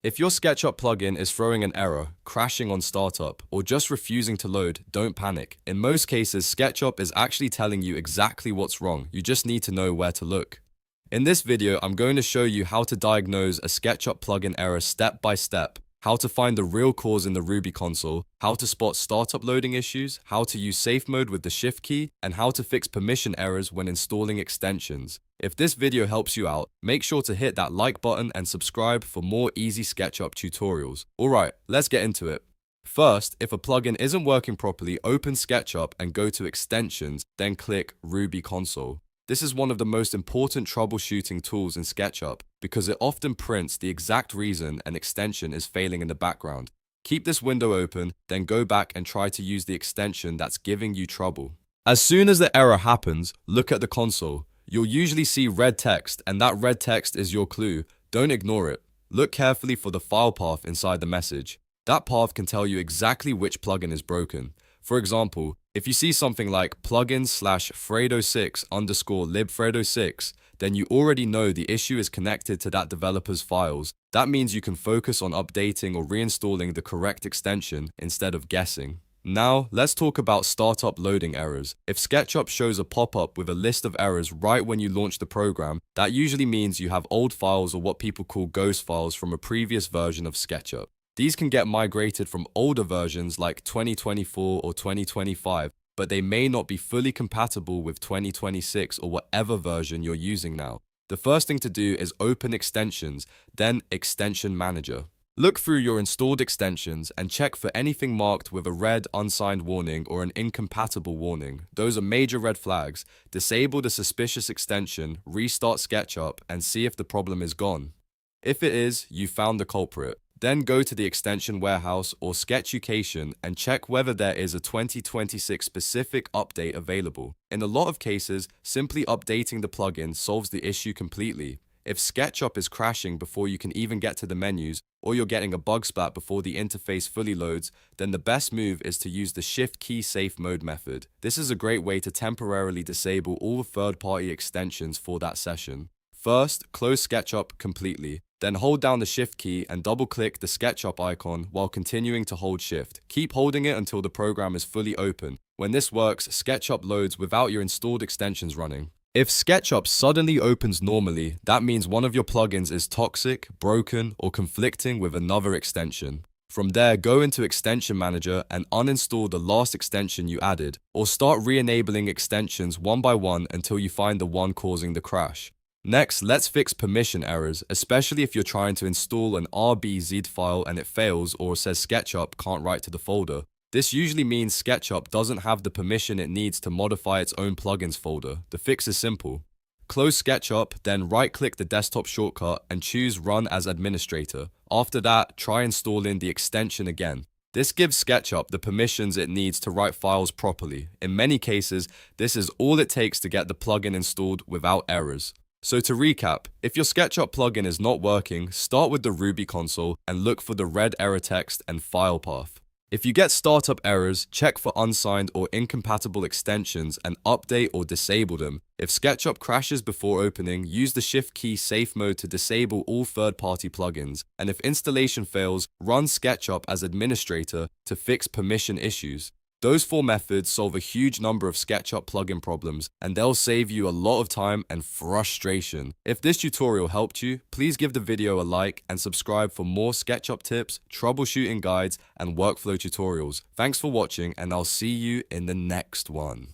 If your SketchUp plugin is throwing an error, crashing on startup, or just refusing to load, don't panic. In most cases, SketchUp is actually telling you exactly what's wrong. You just need to know where to look. In this video, I'm going to show you how to diagnose a SketchUp plugin error step by step, how to find the real cause in the Ruby console, how to spot startup loading issues, how to use safe mode with the Shift key, and how to fix permission errors when installing extensions. If this video helps you out, make sure to hit that like button and subscribe for more easy SketchUp tutorials. Alright, let's get into it. First, if a plugin isn't working properly, open SketchUp and go to Extensions, then click Ruby Console. This is one of the most important troubleshooting tools in SketchUp because it often prints the exact reason an extension is failing in the background. Keep this window open, then go back and try to use the extension that's giving you trouble. As soon as the error happens, look at the console. You'll usually see red text, and that red text is your clue. Don't ignore it. Look carefully for the file path inside the message. That path can tell you exactly which plugin is broken. For example, if you see something like plugins/fredo6_libfredo6, then you already know the issue is connected to that developer's files. That means you can focus on updating or reinstalling the correct extension instead of guessing. Now, let's talk about startup loading errors. If SketchUp shows a pop-up with a list of errors right when you launch the program, that usually means you have old files or what people call ghost files from a previous version of SketchUp. These can get migrated from older versions like 2024 or 2025, but they may not be fully compatible with 2026 or whatever version you're using now. The first thing to do is open Extensions, then Extension Manager. Look through your installed extensions and check for anything marked with a red unsigned warning or an incompatible warning. Those are major red flags. Disable the suspicious extension, restart SketchUp, and see if the problem is gone. If it is, you found the culprit. Then go to the Extension Warehouse or Sketchucation and check whether there is a 2026 specific update available. In a lot of cases, simply updating the plugin solves the issue completely. If SketchUp is crashing before you can even get to the menus, or you're getting a Bugsplat before the interface fully loads, then the best move is to use the Shift key safe mode method. This is a great way to temporarily disable all third-party extensions for that session. First, close SketchUp completely. Then hold down the Shift key and double-click the SketchUp icon while continuing to hold Shift. Keep holding it until the program is fully open. When this works, SketchUp loads without your installed extensions running. If SketchUp suddenly opens normally, that means one of your plugins is toxic, broken, or conflicting with another extension. From there, go into Extension Manager and uninstall the last extension you added, or start re-enabling extensions one by one until you find the one causing the crash. Next, let's fix permission errors, especially if you're trying to install an RBZ file and it fails or says SketchUp can't write to the folder. This usually means SketchUp doesn't have the permission it needs to modify its own plugins folder. The fix is simple. Close SketchUp, then right-click the desktop shortcut and choose Run as Administrator. After that, try installing the extension again. This gives SketchUp the permissions it needs to write files properly. In many cases, this is all it takes to get the plugin installed without errors. So to recap, if your SketchUp plugin is not working, start with the Ruby console and look for the red error text and file path. If you get startup errors, check for unsigned or incompatible extensions and update or disable them. If SketchUp crashes before opening, use the Shift key safe mode to disable all third-party plugins. And if installation fails, run SketchUp as administrator to fix permission issues. Those 4 methods solve a huge number of SketchUp plugin problems, and they'll save you a lot of time and frustration. If this tutorial helped you, please give the video a like and subscribe for more SketchUp tips, troubleshooting guides, and workflow tutorials. Thanks for watching, and I'll see you in the next one.